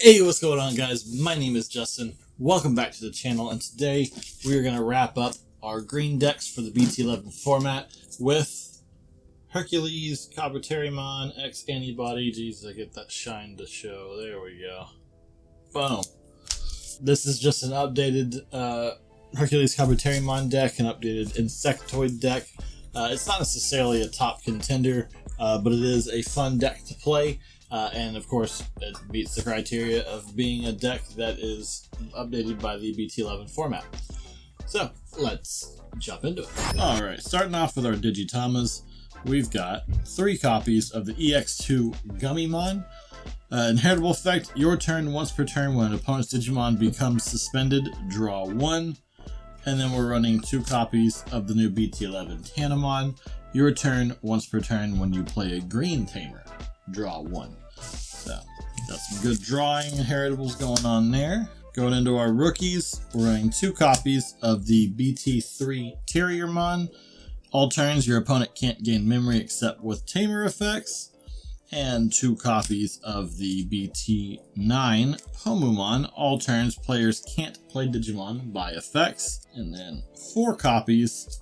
Hey, what's going on, guys? My name is Justin. Welcome back to the channel, and today we are going to wrap up our green decks for the BT11 format with HerculesKabuterimon, X-Antibody. Jeez, I get that shine to show. There we go. Boom. This is just an updated HerculesKabuterimon deck, an updated Insectoid deck. It's not necessarily a top contender, but it is a fun deck to play. And of course, it meets the criteria of being a deck that is updated by the BT11 format. So, let's jump into it. Alright, starting off with our Digitamas, we've got 3 copies of the EX2 Gummymon. Inheritable effect, your turn once per turn when an opponent's Digimon becomes suspended, draw 1. And then we're running 2 copies of the new BT11 Tanamon. Your turn once per turn when you play a green Tamer, draw 1. So, got some good drawing inheritables going on there. Going into our rookies, we're running 2 copies of the BT3 Terriermon. All turns, your opponent can't gain memory except with Tamer effects. And 2 copies of the BT9 Pomumon. All turns, players can't play Digimon by effects. And then 4 copies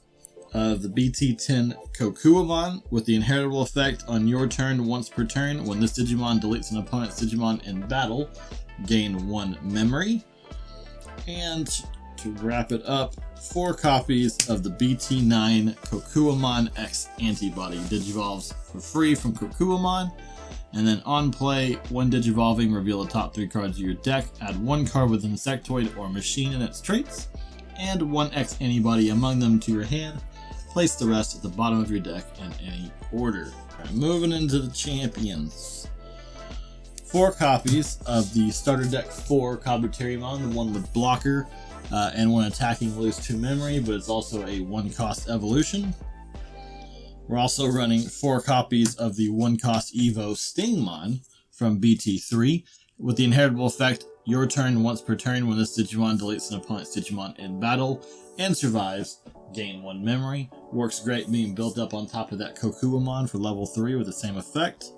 of the BT10 Kokuamon with the inheritable effect on your turn once per turn. When this Digimon deletes an opponent's Digimon in battle, gain 1 memory. And to wrap it up, 4 copies of the BT9 Kokuamon X-Antibody. Digivolves for free from Kokuamon. And then on play, when Digivolving, reveal the top 3 cards of your deck. Add 1 card with an Insectoid or machine in its traits. And 1 X-Antibody among them to your hand. Place the rest at the bottom of your deck in any order. Right, moving into the champions. 4 copies of the starter deck 4 Kabuterimon, the one with blocker, and when attacking lose 2 memory, but it's also a 1-cost evolution. We're also running 4 copies of the 1-cost Evo Stingmon from BT3 with the inheritable effect, your turn once per turn when this Digimon deletes an opponent's Digimon in battle and survives, gain 1 memory. Works great being built up on top of that Kokuamon for level 3 with the same effect.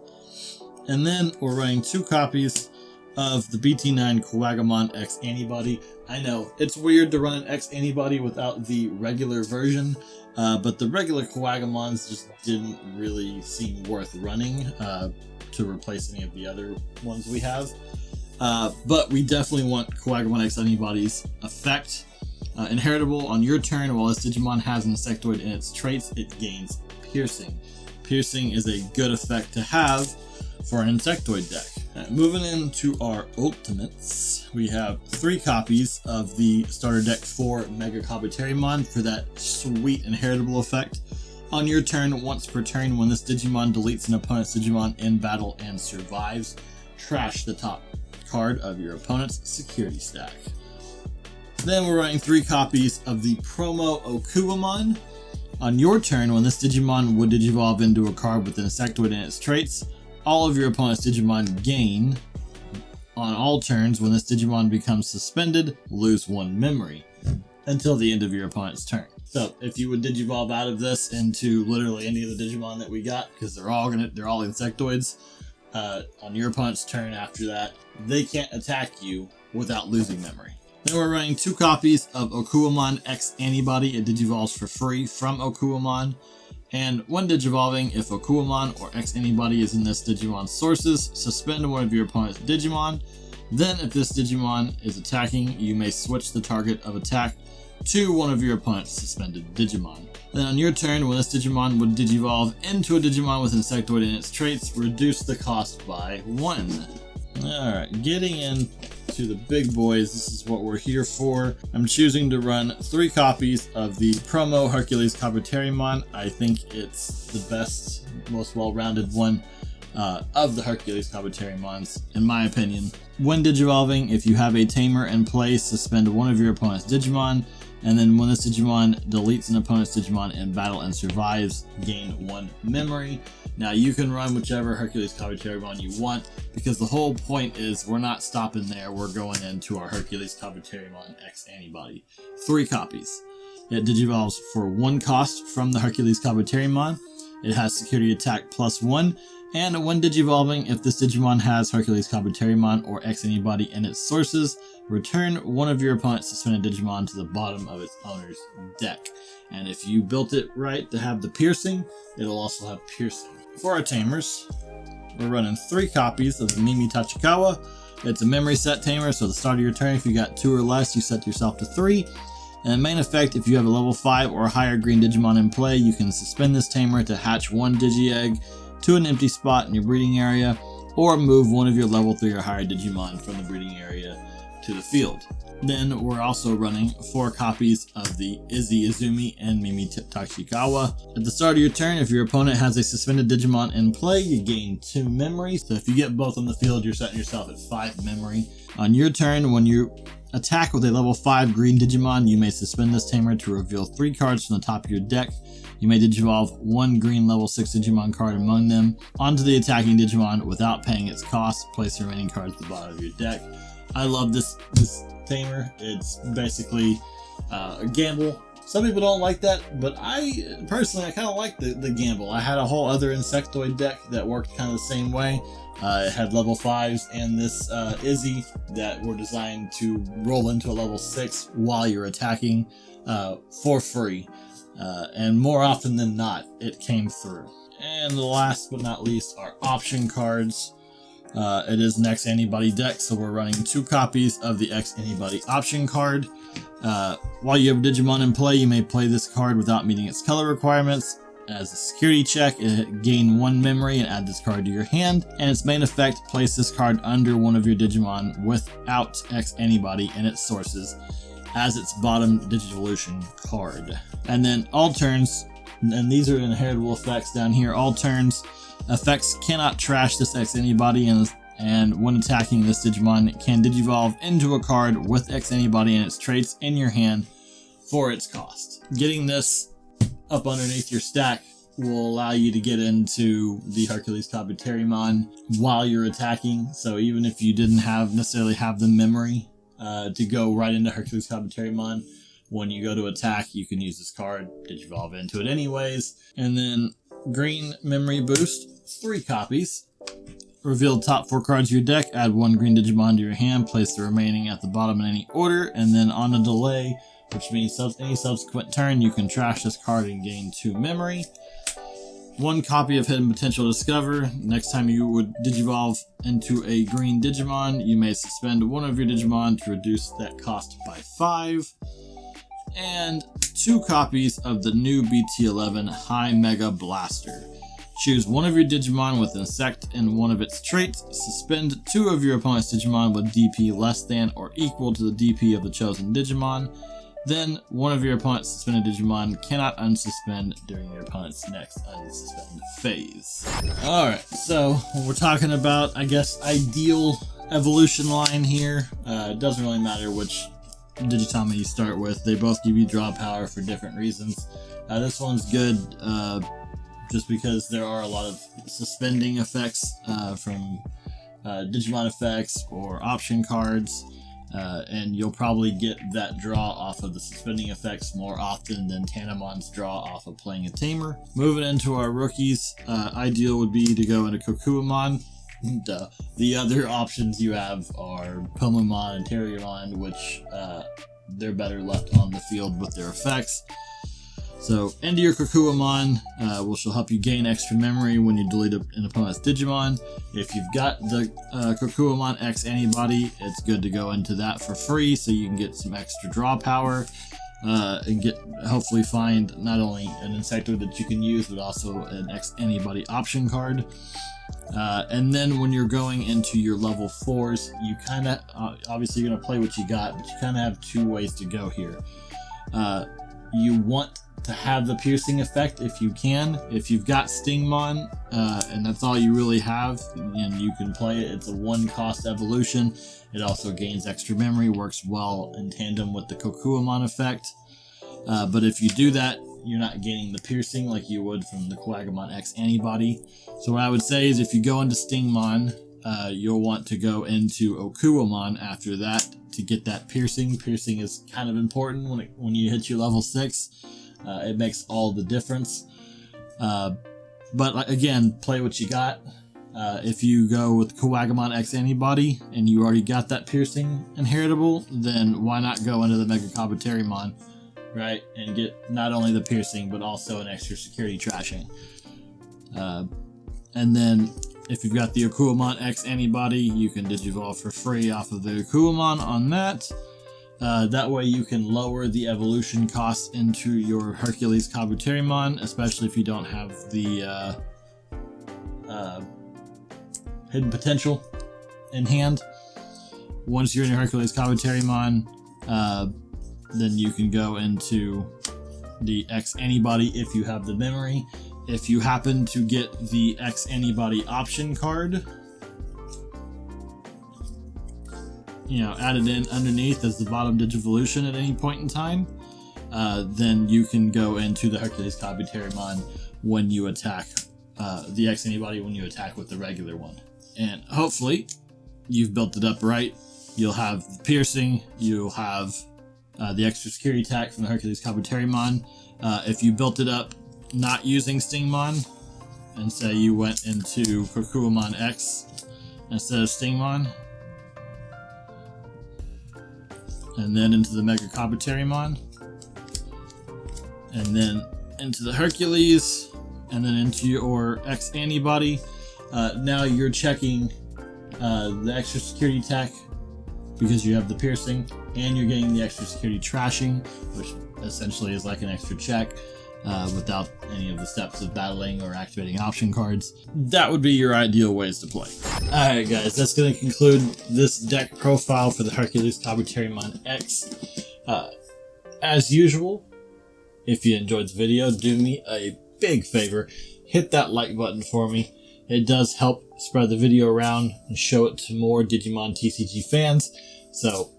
And then we're running 2 copies of the BT9 Kuwagamon X-Antibody. I know, it's weird to run an X-Antibody without the regular version, but the regular Kuwagamons just didn't really seem worth running to replace any of the other ones we have. But we definitely want Kuwagamon X-Antibody's effect. Inheritable on your turn, while this Digimon has an Insectoid in its traits, it gains Piercing. Piercing is a good effect to have for an Insectoid deck. Moving into our Ultimates, we have 3 copies of the starter deck 4 Mega Kabuterimon for that sweet inheritable effect. On your turn, once per turn, when this Digimon deletes an opponent's Digimon in battle and survives, trash the top card of your opponent's security stack. Then we're running 3 copies of the promo Okuamon. On your turn, when this Digimon would digivolve into a card with an Insectoid in its traits, all of your opponent's Digimon gain. On all turns, when this Digimon becomes suspended, lose 1 memory until the end of your opponent's turn. So if you would digivolve out of this into literally any of the Digimon that we got, because they're all Insectoids, on your opponent's turn after that, they can't attack you without losing memory. Then we're running 2 copies of Okuamon X-Antibody. It digivolves for free from Okuamon. And when digivolving, if Okuamon or X-Antibody is in this Digimon's sources, suspend one of your opponent's Digimon. Then if this Digimon is attacking, you may switch the target of attack to one of your opponent's suspended Digimon. Then on your turn, when this Digimon would digivolve into a Digimon with an Insectoid in its traits, reduce the cost by 1. Alright, getting into the big boys, this is what we're here for. I'm choosing to run 3 copies of the promo HerculesKabuterimon. I think it's the best, most well-rounded one of the HerculesKabuterimons, in my opinion. When digivolving, if you have a Tamer in play, suspend one of your opponent's Digimon, and then when this Digimon deletes an opponent's Digimon in battle and survives, gain 1 memory. Now you can run whichever HerculesKabuterimon you want, because the whole point is we're not stopping there, we're going into our HerculesKabuterimon X-Antibody. 3 copies. It digivolves for 1 cost from the HerculesKabuterimon. It has security attack +1, And when digivolving, if this Digimon has HerculesKabuterimon or X-Antibody in its sources, return one of your opponent's suspended Digimon to the bottom of its owner's deck. And if you built it right to have the piercing, it'll also have piercing. For our Tamers, we're running 3 copies of the Mimi Tachikawa. It's a memory set tamer, so at the start of your turn, if you got 2 or less, you set yourself to 3. And main effect, if you have a level 5 or higher green Digimon in play, you can suspend this tamer to hatch 1 Digi-Egg to an empty spot in your breeding area, or move one of your level 3 or higher Digimon from the breeding area to the field. Then we're also running 4 copies of the Izzy Izumi and Mimi Tachikawa. At the start of your turn, if your opponent has a suspended Digimon in play, you gain 2 memory. So if you get both on the field, you're setting yourself at 5 memory. On your turn, when you attack with a level 5 green Digimon, you may suspend this tamer to reveal 3 cards from the top of your deck. You may digivolve 1 green level 6 Digimon card among them onto the attacking Digimon without paying its cost. Place the remaining cards at the bottom of your deck. I love this tamer. It's basically a gamble. Some people don't like that, but I personally kind of like the gamble. I had a whole other Insectoid deck that worked kind of the same way. It had level 5s and this Izzy that were designed to roll into a level 6 while you're attacking for free. And more often than not, it came through. And last but not least, our option cards. It is an X-Antibody deck, so we're running 2 copies of the X-Antibody option card. While you have Digimon in play, you may play this card without meeting its color requirements. As a security check, gain 1 memory and add this card to your hand. And its main effect, place this card under one of your Digimon without X-Antibody in its sources as its bottom Digivolution card. And then all turns, and these are inheritable effects down here, all turns, effects cannot trash this X-Antibody, and when attacking this Digimon, it can digivolve into a card with X-Antibody and its traits in your hand for its cost. Getting this up underneath your stack will allow you to get into the HerculesKabuterimon while you're attacking. So even if you didn't necessarily have the memory to go right into HerculesKabuterimon, when you go to attack, you can use this card, digivolve into it anyways. And then green memory boost, 3 copies. Reveal the top 4 cards of your deck, add 1 green Digimon to your hand, place the remaining at the bottom in any order, and then on a delay, which means any subsequent turn, you can trash this card and gain 2 memory. 1 copy of Hidden Potential Discover. Next time you would digivolve into a green Digimon, you may suspend one of your Digimon to reduce that cost by 5. And 2 copies of the new BT11 High Mega Blaster. Choose one of your Digimon with Insect in one of its traits. Suspend 2 of your opponent's Digimon with DP less than or equal to the DP of the chosen Digimon. Then, one of your opponent's suspended Digimon cannot unsuspend during your opponent's next unsuspend phase. Alright, so when we're talking about, I guess, ideal evolution line here, it doesn't really matter which Digitama you start with. They both give you draw power for different reasons. This one's good just because there are a lot of suspending effects from Digimon effects or option cards. And you'll probably get that draw off of the suspending effects more often than Tanamon's draw off of playing a Tamer. Moving into our rookies, ideal would be to go into Kokuamon. The other options you have are Pomamon and Terriermon, which they're better left on the field with their effects. So, into your Kokuamon, which will help you gain extra memory when you delete an opponent's Digimon. If you've got the Kokuamon X-Antibody, it's good to go into that for free so you can get some extra draw power and hopefully find not only an Insectoid that you can use, but also an X-Antibody option card. And then when you're going into your level 4s, you kind of, obviously you're going to play what you got, but you kind of have 2 ways to go here. You want to have the piercing effect if you can. If you've got Stingmon, and that's all you really have, and you can play it, it's a 1-cost evolution. It also gains extra memory, works well in tandem with the Kokuamon effect. But if you do that, you're not gaining the piercing like you would from the Quagamon X-Antibody. So what I would say is if you go into Stingmon, you'll want to go into Okuamon after that to get that piercing. Piercing is kind of important when you hit your level 6. It makes all the difference. But again, play what you got. If you go with Kawagamon X-Antibody and you already got that piercing inheritable, then why not go into the Mega Kabuterimon, right? And get not only the piercing, but also an extra security trashing. And then if you've got the Akuamon X-Antibody, you can Digivolve for free off of the Akuamon on that. That way you can lower the evolution costs into your HerculesKabuterimon, especially if you don't have the hidden potential in hand. Once you're in your HerculesKabuterimon, then you can go into the X-Antibody if you have the memory. If you happen to get the X-Antibody option card, added in underneath as the bottom Digivolution at any point in time, then you can go into the HerculesKabuterimon when you attack the X-Antibody when you attack with the regular one. And hopefully you've built it up right. You'll have the piercing, you'll have the extra security attack from the HerculesKabuterimon. If you built it up not using Stingmon, and say you went into Kakuamon X instead of Stingmon, and then into the Mega Kabuterimon, and then into the Hercules, and then into your X-Antibody. Now you're checking the extra security attack because you have the piercing, and you're getting the extra security trashing, which essentially is like an extra check without any of the steps of battling or activating option cards. That would be your ideal ways to play. Alright guys, that's going to conclude this deck profile for the HerculesKabuterimon X. As usual, if you enjoyed the video, do me a big favor, hit that like button for me. It does help spread the video around and show it to more Digimon TCG fans. So,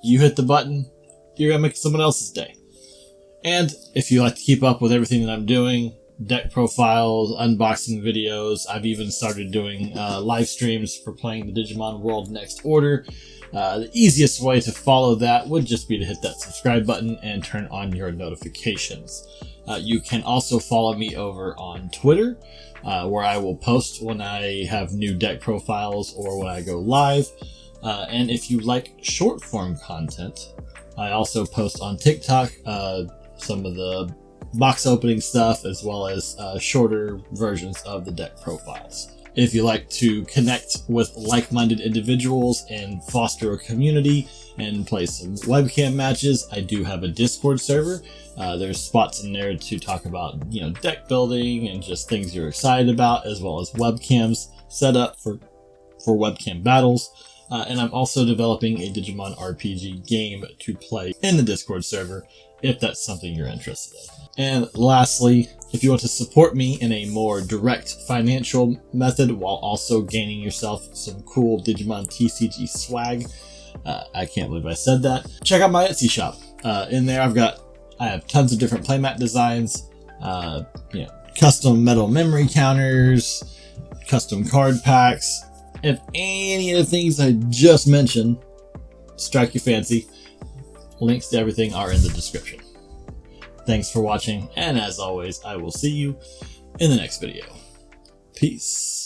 you hit the button, you're going to make someone else's day. And if you like to keep up with everything that I'm doing, deck profiles, unboxing videos, I've even started doing live streams for playing the Digimon World Next Order. The easiest way to follow that would just be to hit that subscribe button and turn on your notifications. You can also follow me over on Twitter, where I will post when I have new deck profiles or when I go live. And if you like short form content, I also post on TikTok some of the box opening stuff as well as shorter versions of the deck profiles. If you like to connect with like-minded individuals and foster a community and play some webcam matches, I do have a Discord server. There's spots in there to talk about, deck building and just things you're excited about, as well as webcams set up for webcam battles. And I'm also developing a Digimon RPG game to play in the Discord server, if that's something you're interested in. And lastly, if you want to support me in a more direct financial method while also gaining yourself some cool Digimon TCG swag, I can't believe I said that, check out my Etsy shop. In there I have tons of different playmat designs, custom metal memory counters, custom card packs. If any of the things I just mentioned strike your fancy, links to everything are in the description. Thanks for watching, and as always, I will see you in the next video. Peace.